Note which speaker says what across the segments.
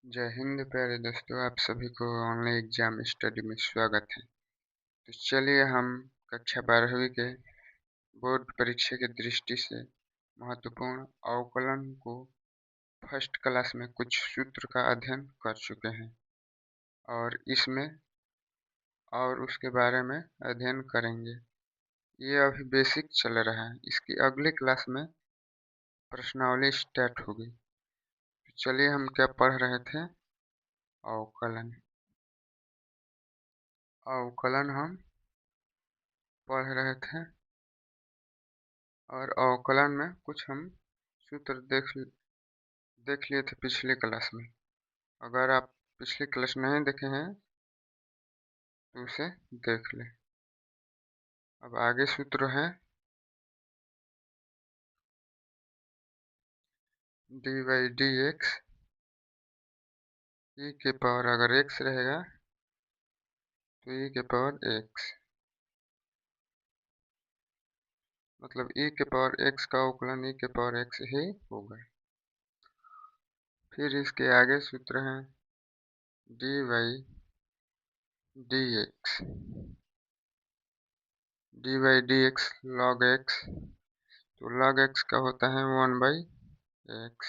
Speaker 1: जय हिंद प्यारे दोस्तों, आप सभी को ऑनलाइन एग्जाम स्टडी में स्वागत है। तो चलिए हम कक्षा 12वीं के बोर्ड परीक्षा की दृष्टि से महत्वपूर्ण अवकलन को फर्स्ट क्लास में कुछ सूत्र का अध्ययन कर चुके हैं और इसमें और उसके बारे में अध्ययन करेंगे। ये अभी बेसिक चल रहा है, इसकी अगली क्लास में प्रश्नावली स्टार्ट होगी। तो चलिए हम क्या पढ़ रहे थे, अवकलन। अवकलन हम पढ़ रहे थे और अवकलन में कुछ हम सूत्र देख लिए थे पिछली क्लास में। अगर आप पिछली क्लास नहीं देखे हैं तो उसे देख लें। अब आगे सूत्र है d by d x, e के पावर अगर एक्स रहेगा तो ई के पावर एक्स, मतलब ई के पावर एक्स का अवकलन ई के पावर एक्स ही होगा। फिर इसके आगे सूत्र है d by d x, d by d x log x, तो लॉग एक्स का होता है 1/x,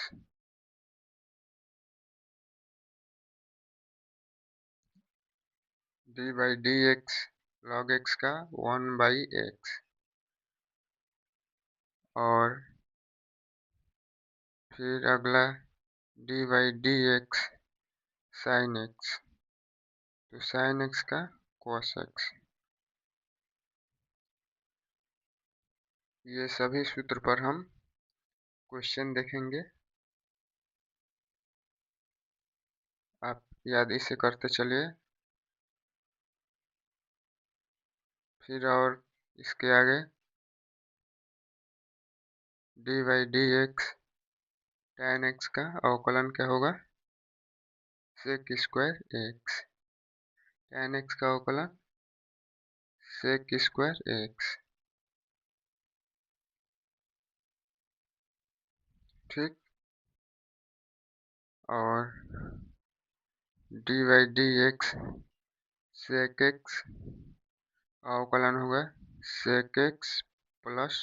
Speaker 1: d by d x log x का 1/x, और फिर अगला D by d x sine x, तो साइन एक्स का कॉस एक्स। ये सभी सूत्र पर हम क्वेश्चन देखेंगे, आप याद इसे करते चलिए। फिर और इसके आगे d by d x tan x का अवकलन क्या होगा, sec square x, tan x का अवकलन सेक स्क्वायर एक्स, ठीक। और d by d x sec x अवकलन होगा sec x plus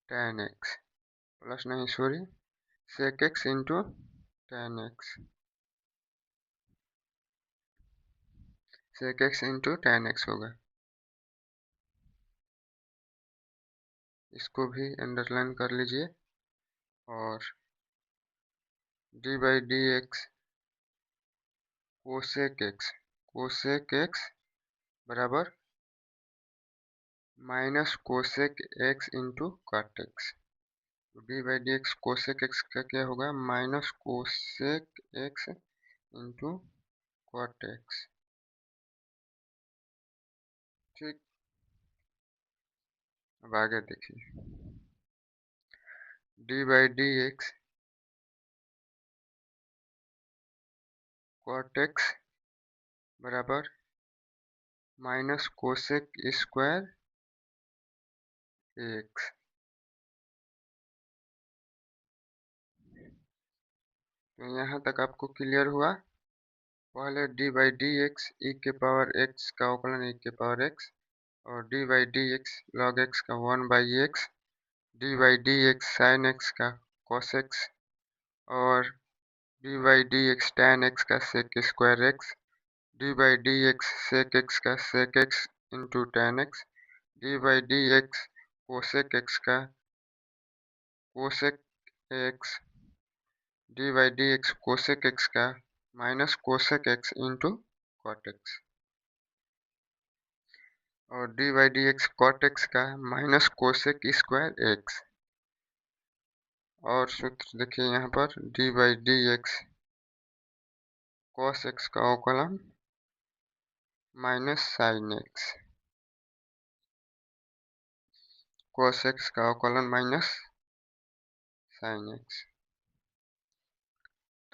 Speaker 1: tan x, plus नहीं sorry, sec x into tan x, sec x into tan x होगा। इसको भी अंडरलाइन कर लीजिए। और d by d x cosec x, cosec x बराबर minus cosec x into cot x, तो d by d x cosec x का क्या होगा, minus cosec x into cot x, ठीक। अब आगे देखिए, d by d x cot x बराबर माइनस कोसेक स्क्वायर एक्स, तो यहाँ तक आपको क्लियर हुआ। पहले d by d x e के पावर एक्स का अवकलन ई के पावर एक्स, और d by d x log x का 1/x, d by d x sine x का कॉस एक्स, और d by d x tan x का sec square x, d by d x sec x का sec x into tan x, d by d x cosec x का cosec x, d by d x cosec x का minus cosec x into cot x, और d by d x cot x का minus cosec square x. और सूत्र देखिए यहाँ पर d by d x cos x का अवकलन minus sine x, cos x का अवकलन माइनस साइन एक्स।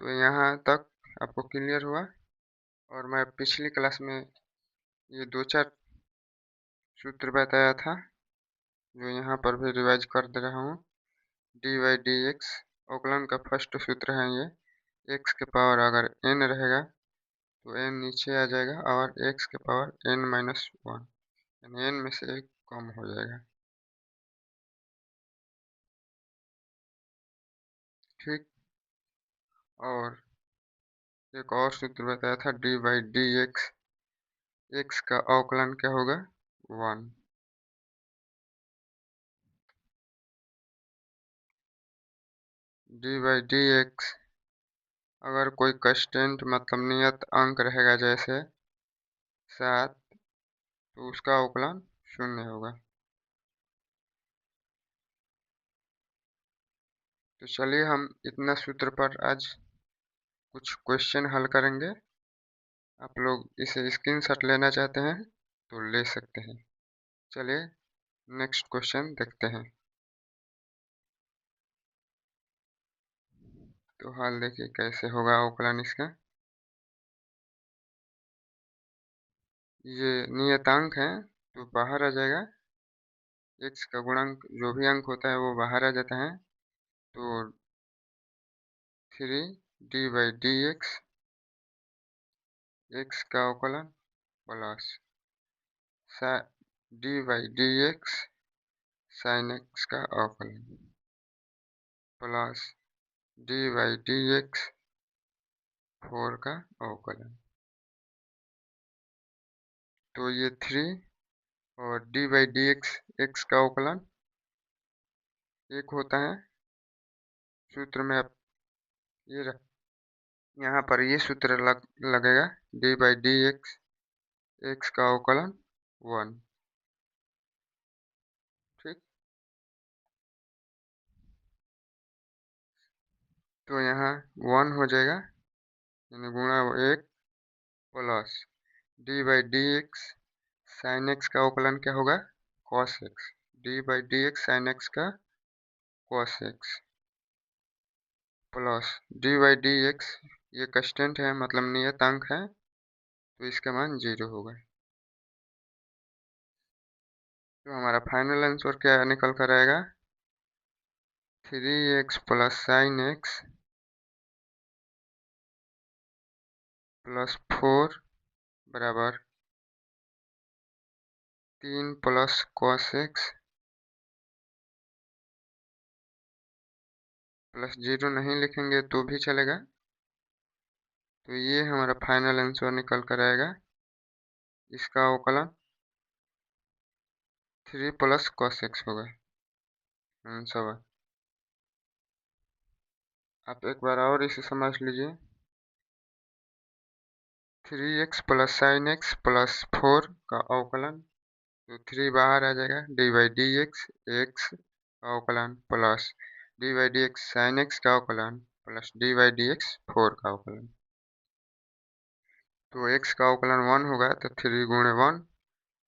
Speaker 1: तो यहाँ तक आपको क्लियर हुआ। और मैं पिछली क्लास में ये 2-4 सूत्र बताया था, जो यहाँ पर भी रिवाइज कर दे रहा हूँ। डी बाई डी एक्स अवकलन का फर्स्ट सूत्र है ये, x के पावर अगर n रहेगा तो n नीचे आ जाएगा और x के पावर n-1 यानी n में से एक कम हो जाएगा। ठीक। और एक और सूत्र बताया था D by d x, x का अवकलन क्या होगा 1। डी बाई डी एक्स अगर कोई कंस्टेंट मतलब नियत अंक रहेगा जैसे 7 तो उसका अवकलन 0 होगा। तो चलिए हम इतना सूत्र पर आज कुछ क्वेश्चन हल करेंगे। आप लोग इसे स्क्रीनशॉट लेना चाहते हैं तो ले सकते हैं। चलिए नेक्स्ट क्वेश्चन देखते हैं। तो हाल देखिए कैसे होगा अवकलन इसका। ये नियतांक है तो बाहर आ जाएगा, एक्स का गुणांक जो भी अंक होता है वो बाहर आ जाता है। तो 3 डी बाई डी एक्स का अवकलन plus d by d x sine x का अवकलन plus d by d x 4 का अवकलन। तो ये 3 और d by d x x का अवकलन एक होता है। सूत्र में आप ये यहाँ पर ये सूत्र लगेगा D by d x x का अवकलन 1। ठीक। तो यहाँ 1 हो जाएगा यानी गुणा 1 plus d by d x sine x का अवकलन क्या होगा cos x. D by d x sine x का cos x plus d by d x ये कांस्टेंट है मतलब नियतांक है तो इसका मान 0 होगा। तो हमारा फाइनल आंसर क्या निकल कर आएगा 3x plus sine x plus 4 बराबर 3 प्लस कॉस एक्स प्लस 0 नहीं लिखेंगे तो भी चलेगा। तो ये हमारा फाइनल आंसर निकल कर आएगा। इसका अवकलन 3 प्लस कॉस एक्स होगा आंसर। आप एक बार और इसे समझ लीजिए 3x plus sine x plus 4 का अवकलन तो 3 बाहर आ जाएगा d by d x x का अवकलन plus d by d x sine x का अवकलन plus d by d x 4 का अवकलन। तो x का अवकलन 1 होगा तो 3 गुणे 1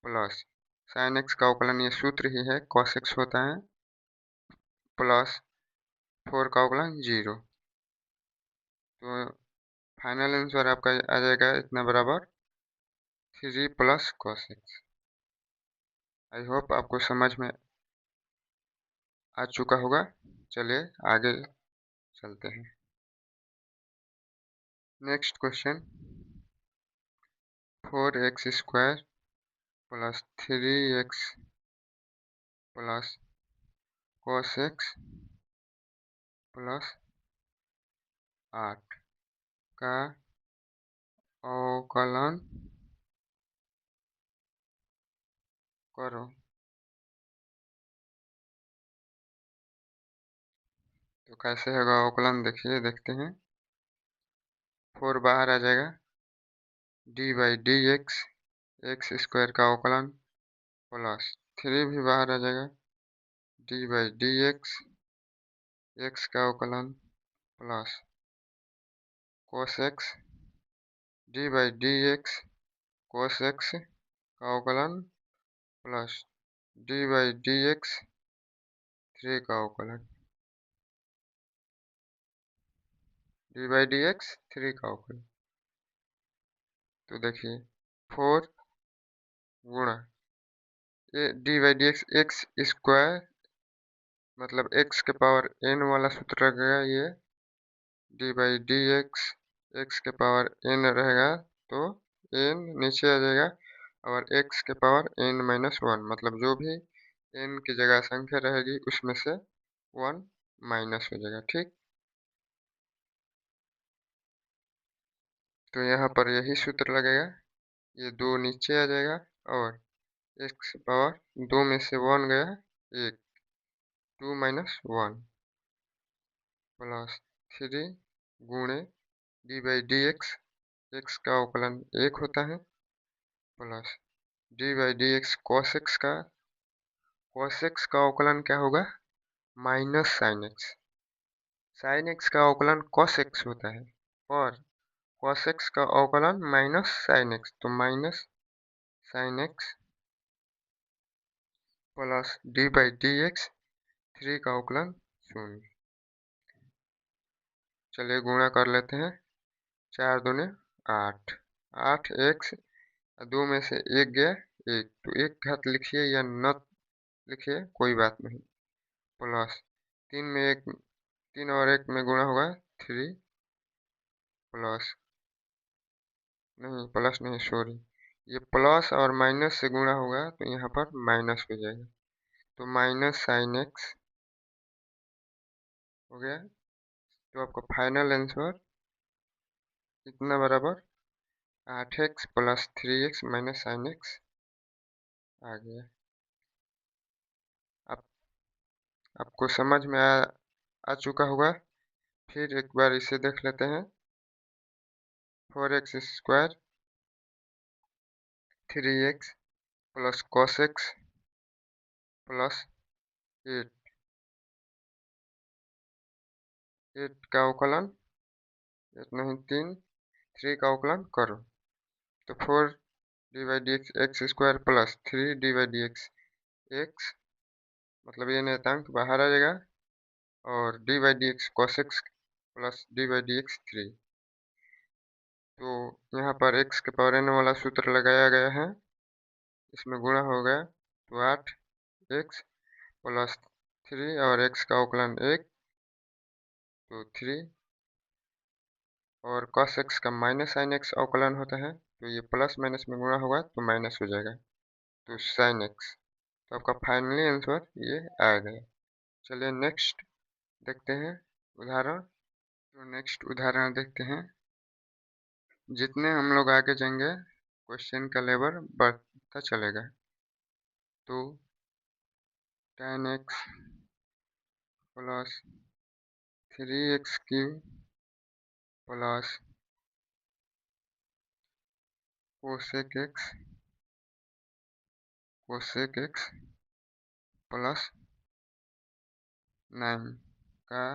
Speaker 1: प्लस साइन एक्स का अवकलन ये सूत्र ही है कॉस एक्स होता है प्लस 4 का अवकलन 0। तो फाइनल आंसर आपका आ जाएगा इतना बराबर 3 plus cos x. I hope आपको समझ में आ चुका होगा। चलिए आगे चलते हैं। Next question 4x² plus 3x plus cos x plus 8 का अवकलन करो। तो कैसे होगा अवकलन देखिए देखते हैं। 4 बाहर आ जाएगा डी बाई डी एक्स² का अवकलन प्लस 3 भी बाहर आ जाएगा डी बाई डी एक्स का अवकलन plus cos x d by d x cos x का अवकलन plus d by d x 3 का अवकलन डी बाई डी एक्स 3 का अवकलन। तो देखिए 4 गुणा D by d x square मतलब x के पावर n वाला सूत्र लगेगा ये D by d x, x के पावर n रहेगा तो n नीचे आ जाएगा और x के पावर n-1, मतलब जो भी n की जगह संख्या रहेगी उसमें से 1 माइनस हो जाएगा। ठीक, तो यहाँ पर यही सूत्र लगेगा, ये 2 नीचे आ जाएगा और x पावर 2 में से 1 गया 1, 2 माइनस 1 प्लस 3 गुणे D by d x, x का अवकलन 1 होता है, plus d by d x cos x का, कॉस एक्स का अवकलन क्या होगा, minus sine x, sine x का अवकलन कॉस एक्स होता है और कॉस एक्स का अवकलन माइनस साइन एक्स, तो minus sine x plus d by d x, 3 का अवकलन 0। चलिए गुणा कर लेते हैं, 4 दूने 8, 8 एक्स, 2 में से 1 गया 1, तो 1 घात लिखिए या न लिखिए कोई बात नहीं, प्लस 3 में 1, 3 और 1 में गुणा होगा 3, प्लस नहीं, प्लस नहीं सॉरी, ये प्लस और माइनस से गुणा होगा तो यहाँ पर माइनस हो जाएगा, तो माइनस साइन एक्स हो गया। तो आपका फाइनल आंसर कितना बराबर 8x plus 3x minus sine x आ गया। आप आपको समझ में आ चुका होगा। फिर एक बार इसे देख लेते हैं, 4x square 3x plus cos x plus 8, 8 का अवकलन 8 नहीं 3, 3 का अवकलन करो तो 4 D by d x x square plus 3 d by d x x, मतलब ये नियतांक बाहर आ जाएगा और d by d x cos x plus d by d x 3, तो यहाँ पर x के पावर n वाला सूत्र लगाया गया है, इसमें गुणा हो गया तो 8x प्लस 3 और x का अवकलन 1, तो 3 और cos x का माइनस साइन x अवकलन होता है, तो ये प्लस माइनस में गुणा होगा तो माइनस हो जाएगा, तो साइन x, तो आपका फाइनली आंसर ये आ गया। चलिए नेक्स्ट देखते हैं उदाहरण। तो नेक्स्ट उदाहरण देखते हैं, जितने हम लोग आगे जाएंगे क्वेश्चन का लेवल बढ़ता चलेगा। तो tan x plus 3x cube plus cosec x plus 9 का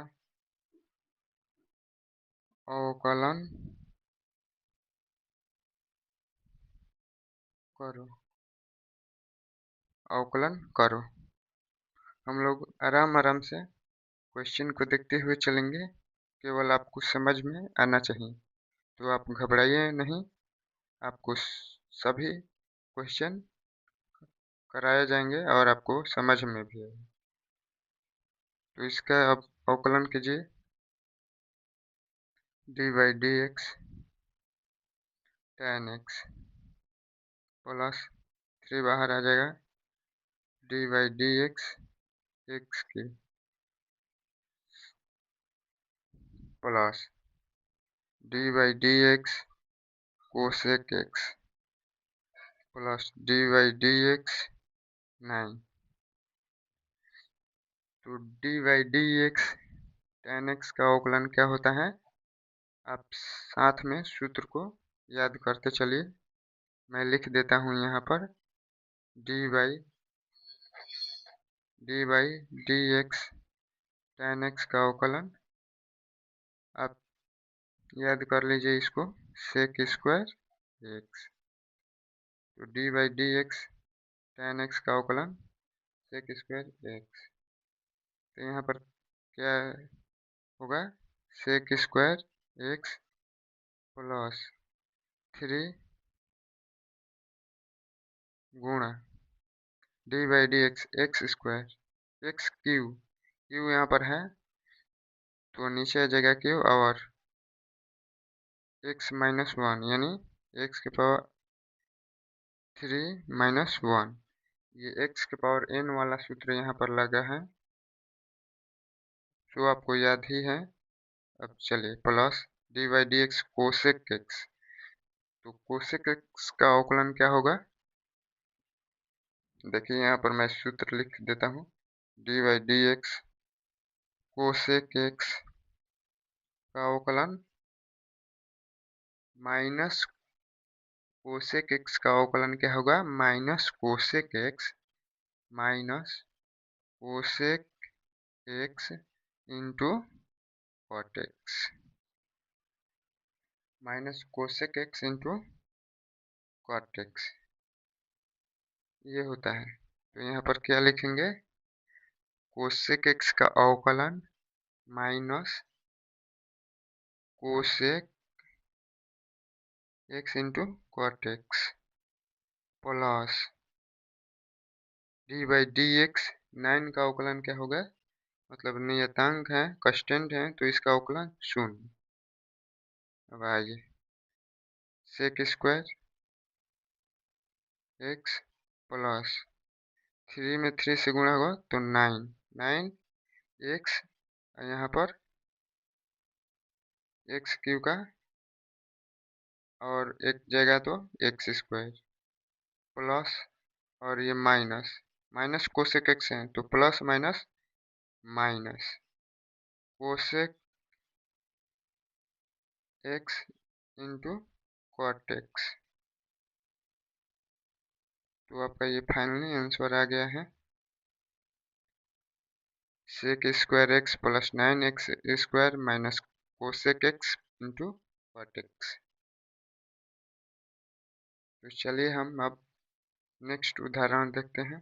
Speaker 1: अवकलन करो, अवकलन करो। हम लोग आराम आराम से क्वेश्चन को देखते हुए चलेंगे, केवल आपको समझ में आना चाहिए, तो आप घबराइए नहीं, आपको सभी क्वेश्चन कराए जाएंगे और आपको समझ में भी आएगा। तो इसका अब अवकलन कीजिए, d by d x tan x plus 3 बाहर आ जाएगा, d by d x x की plus d by d x cosec x plus d by d x 9, तो d by d x tan x का अवकलन क्या होता है, आप साथ में सूत्र को याद करते चलिए, मैं लिख देता हूँ यहाँ पर, d by d x tan x का अवकलन, आप याद कर लीजिए इसको, सेक स्क्वायर एक्स, तो d by d x tan x का अवकलन सेक स्क्वायर एक्स, तो यहाँ पर क्या होगा, सेक स्क्वायर एक्स प्लस 3 गुणा D by d x x square x Q, Q यहाँ पर है तो नीचे आ जाएगा क्यू और x माइनस वन, यानी x के पावर 3 माइनस वन। ये x के पावर n वाला सूत्र यहाँ पर लगा है, जो आपको याद ही है। अब चलिए plus d by d x cosec x. तो कोसेक एक्स का अवकलन क्या होगा? देखिए यहाँ पर मैं सूत्र लिख देता हूँ। D by d x cosec x का अवकलन माइनस कोसेक एक्स का अवकलन क्या होगा? Minus cosec x minus cosec x into cot x, minus cosec x into cot x, ये होता है। तो यहाँ पर क्या लिखेंगे? कोसेक एक्स का अवकलन minus cosec x into cot x plus d by d x. 9 का अवकलन क्या होगा? मतलब नियतांक है, कांस्टेंट है, तो इसका अवकलन शून्य। अब आइए सेक स्क्वायर एक्स प्लस 3 में 3 से गुणा होगा तो 9 एक्स, यहाँ पर एक्स क्यू का और एक जगह तो एक्स स्क्वायर प्लस, और ये माइनस माइनस कोसेक एक्स है तो plus minus minus cosec x into cot x. तो आपका ये फाइनली आंसर आ गया है sec square x plus 9x square minus cosec x into cot x. तो चलिए हम अब नेक्स्ट उदाहरण देखते हैं।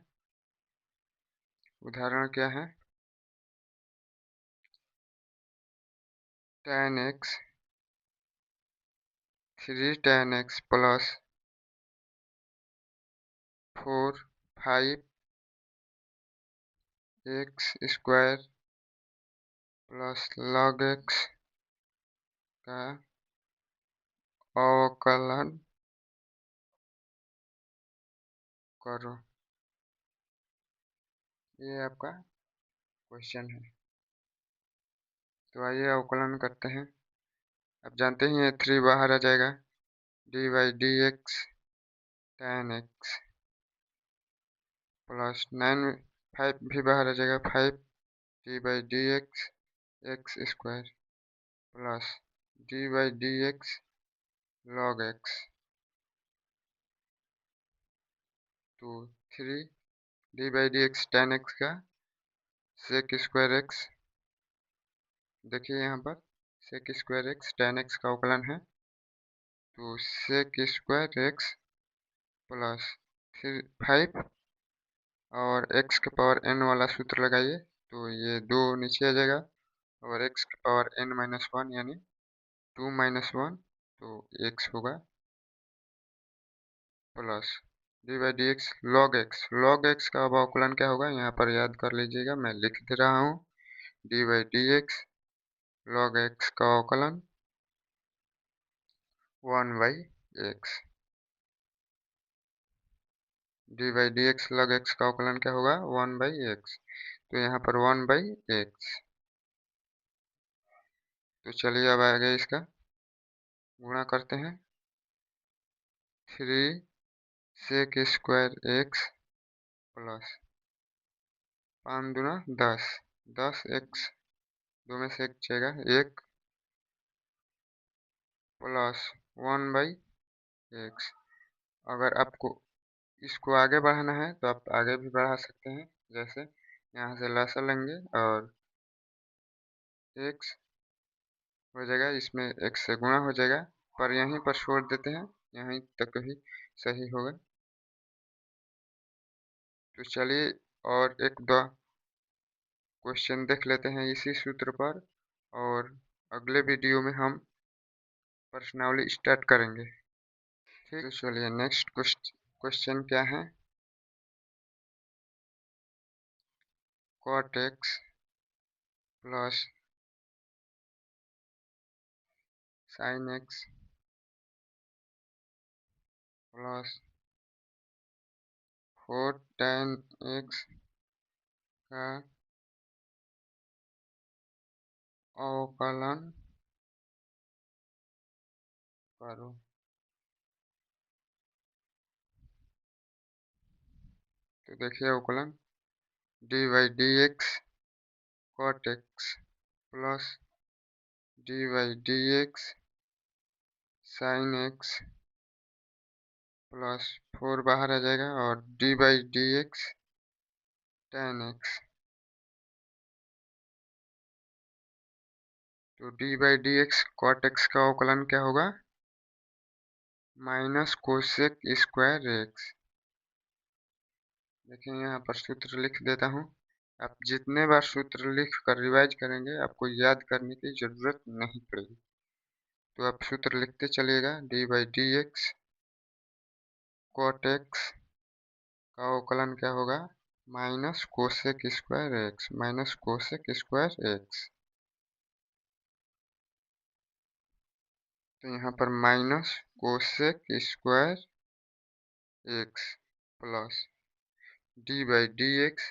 Speaker 1: उदाहरण क्या है? tan x 3 tan x plus 4 5 x square plus log x का अवकलन करो। ये आपका क्वेश्चन है। तो आइए अवकलन करते हैं। अब जानते ही हैं 3 बाहर आ जाएगा, d by d x tan x plus 9 5 भी बाहर आ जाएगा, 5 d by d x x square plus d by d x log x. तो 3 d by d x tan x का सेक स्क्वायर एक्स। देखिए यहाँ पर sec square x tan x का अवकलन है, तो सेक स्क्वायर एक्स प्लस 5 और x के पावर n वाला सूत्र लगाइए, तो ये 2 नीचे आ जाएगा और x के पावर n माइनस वन यानी 2 माइनस वन, तो x होगा plus d by d x log x. Log x का अब अवकलन क्या होगा? यहाँ पर याद कर लीजिएगा, मैं लिख दे रहा हूँ। D by d x log x का अवकलन 1 by x. D by d x log x का अवकलन क्या होगा? 1 बाई एक्स। तो यहाँ पर 1 बाई एक्स। तो चलिए अब आगे इसका गुणा करते हैं। 3 सेक स्क्वायर एक्स प्लस 5 दूना 10, 10 एक्स, दो में से एक जाएगा एक प्लस 1 बाई एक्स। अगर आपको इसको आगे बढ़ाना है तो आप आगे भी बढ़ा सकते हैं, जैसे यहाँ से लसा लेंगे और एक्स हो जाएगा, इसमें एक्स से गुणा हो जाएगा, पर यहीं पर छोड़ देते हैं, यहीं तक ही सही होगा। तो चलिए और एक दो क्वेश्चन देख लेते हैं इसी सूत्र पर, और अगले वीडियो में हम प्रश्नावली स्टार्ट करेंगे। ठीक, तो चलिए नेक्स्ट क्वेश्चन क्या है? Cot x plus sine x plus 4 tan x का अवकलन करो। तो देखिए अवकलन dy dx cot x plus dy dx sin x plus 4 बाहर आ जाएगा और dy dx tan x। तो dy dx cot x का अवकलन क्या होगा? Minus cosec square x. देखिए यहाँ पर सूत्र लिख देता हूँ। आप जितने बार सूत्र लिख कर रिवाइज करेंगे आपको याद करने की जरूरत नहीं पड़ेगी। तो आप सूत्र लिखते चलिएगा। D by d x cot x का अवकलन क्या होगा? Minus cosec square x, minus cosec square x. तो यहाँ पर minus cosec square x plus d by d x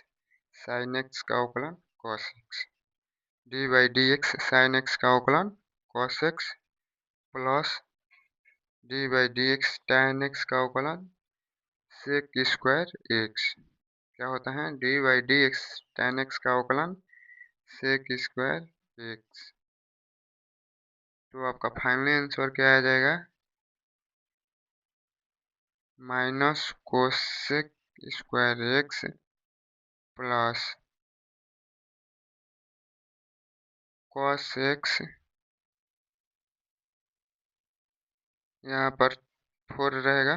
Speaker 1: sine x का अवकलन cos x. D by d x sine x का अवकलन cos x plus d by d x tan x का अवकलन sec square x. क्या होता है? D by d x tan x का अवकलन सेक स्क्वायर एक्स। तो आपका फाइनल आंसर क्या आ जाएगा? Minus cosec square x plus cos x. यहाँ पर 4 रहेगा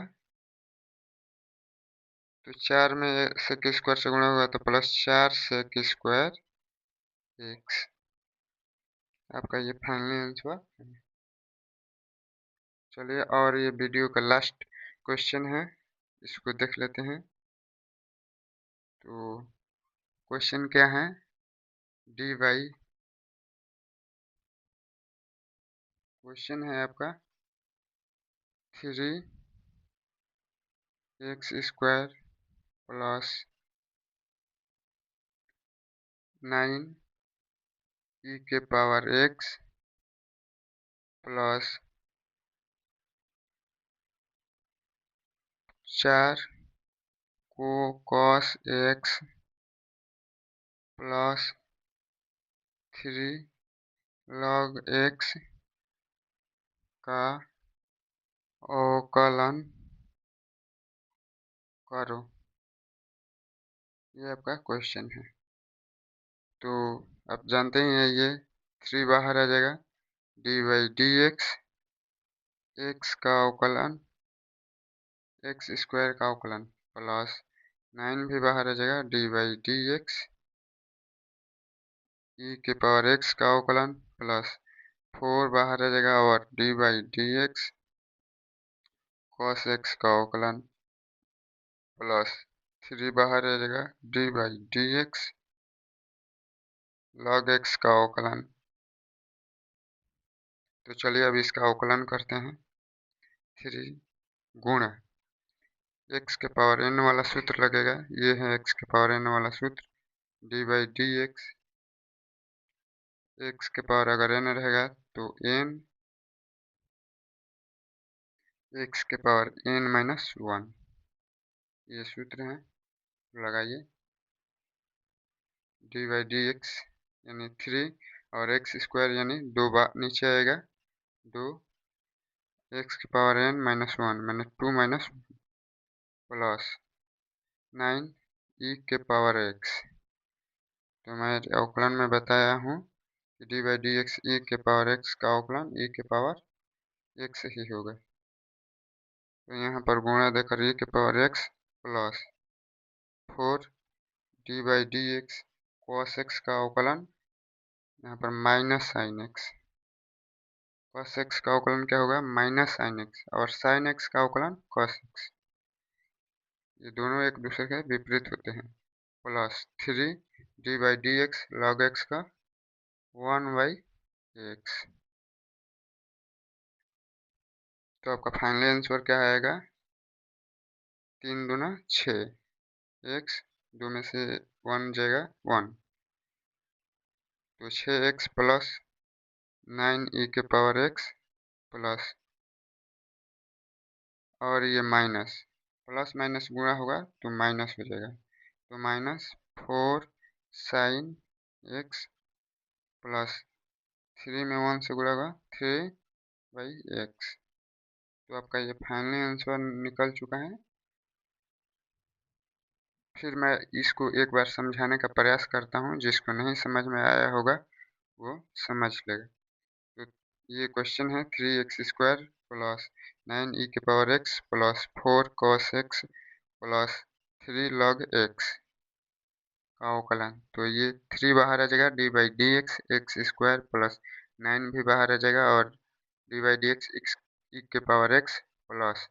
Speaker 1: तो 4 में सेक स्क्वायर से गुणा होगा तो प्लस 4 सेक स्क्वायर एक्स। आपका ये फाइनल आंसर। चलिए और ये वीडियो का लास्ट क्वेश्चन है, इसको देख लेते हैं। तो क्वेश्चन क्या है? डी बाई क्वेश्चन है आपका 3x स्क्वायर प्लस 9 e के पावर x प्लस 4 को cos x plus 3 log x का अवकलन करो। ये आपका क्वेश्चन है। तो आप जानते ही हैं ये 3 बाहर आ जाएगा। डी बाई डी एक्स का अवकलन एक्स स्क्वायर का अवकलन प्लस 9 भी बाहर आ जाएगा। D by d x e के पावर एक्स का अवकलन प्लस 4 बाहर आ जाएगा और d by d x cos x का अवकलन प्लस 3 बाहर आ जाएगा। D by d x log x का अवकलन। तो चलिए अब इसका अवकलन करते हैं। 3 गुणा एक्स के पावर n वाला सूत्र लगेगा। ये है एक्स के पावर n वाला सूत्र। डी बाई डी एक्स के पावर अगर n रहेगा तो n एक्स के पावर n माइनस 1, ये सूत्र है, लगाइए। डी बाई डी एक्स यानी 3 और एक्स स्क्वायर यानी 2 बार नीचे आएगा। 2 एक्स के पावर n माइनस 1 मैंने 2 माइनस प्लस 9 e के पावर x। तो मैं अवकलन में बताया हूँ कि D by d x e के पावर x का अवकलन e के पावर x ही होगा। तो यहाँ पर गुणा देकर e के पावर x plus 4 D by d x cos x का अवकलन यहाँ पर minus sine x. Cos x का अवकलन क्या होगा? माइनस साइन एक्स और साइन एक्स का अवकलन कॉस एक्स। ये दोनों एक दूसरे के विपरीत होते हैं। Plus 3 d by d x log x का 1 बाई एक्स। तो आपका फाइनल आंसर क्या आएगा? 3 दूना 6 x, 2 में से 1 जाएगा 1, तो 6x प्लस 9e के पावर x प्लस, और ये माइनस, प्लस माइनस गुणा होगा तो माइनस हो जाएगा, तो माइनस 4 साइन x प्लस 3 में 1 से गुणा होगा 3/x। तो आपका ये फाइनली आंसर निकल चुका है। फिर मैं इसको एक बार समझाने का प्रयास करता हूँ, जिसको नहीं समझ में आया होगा वो समझ लेगा। तो ये क्वेश्चन है 3x² प्लस 9e के पावर x plus 4 cos x plus 3 log x का अवकलन। तो ये 3 बाहर आ जाएगा, d by d x x square plus 9 भी बाहर आ जाएगा, और d by d x e के पावर x plus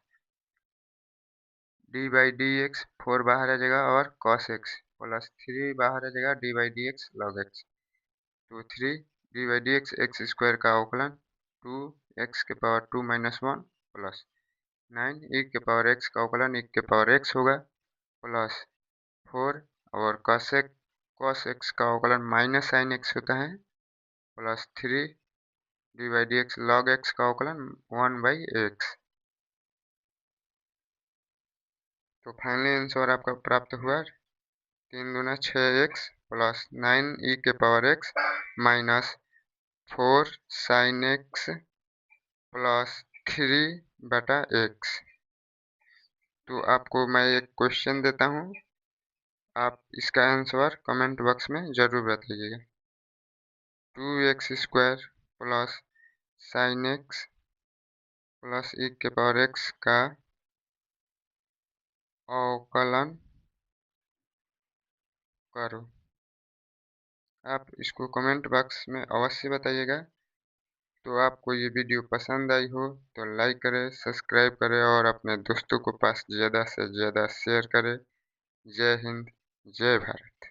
Speaker 1: d by d x 4 बाहर आ जाएगा, और cos x प्लस 3 बाहर आ जाएगा, d by d x log x। तो 3 d by d x x square का अवकलन 2x के पावर 2 माइनस 1 प्लस 9 e के पावर x का अवकलन e के पावर x होगा प्लस 4, और cos x का अवकलन माइनस साइन x होता है plus 3 d by d x log x का अवकलन 1/x। तो फाइनली आंसर आपका प्राप्त हुआ 3 दूना 6x प्लस 9e के पावर x minus 4 sine x plus 3/x। तो आपको मैं एक क्वेश्चन देता हूँ, आप इसका आंसर कमेंट बॉक्स में जरूर बताइएगा। 2x² plus sign x plus e के पावर x का अवकलन करो। आप इसको कमेंट बॉक्स में अवश्य बताइएगा। तो आपको ये वीडियो पसंद आई हो तो लाइक करें, सब्सक्राइब करें, और अपने दोस्तों को पास ज़्यादा से ज़्यादा शेयर करें। जय हिंद, जय भारत।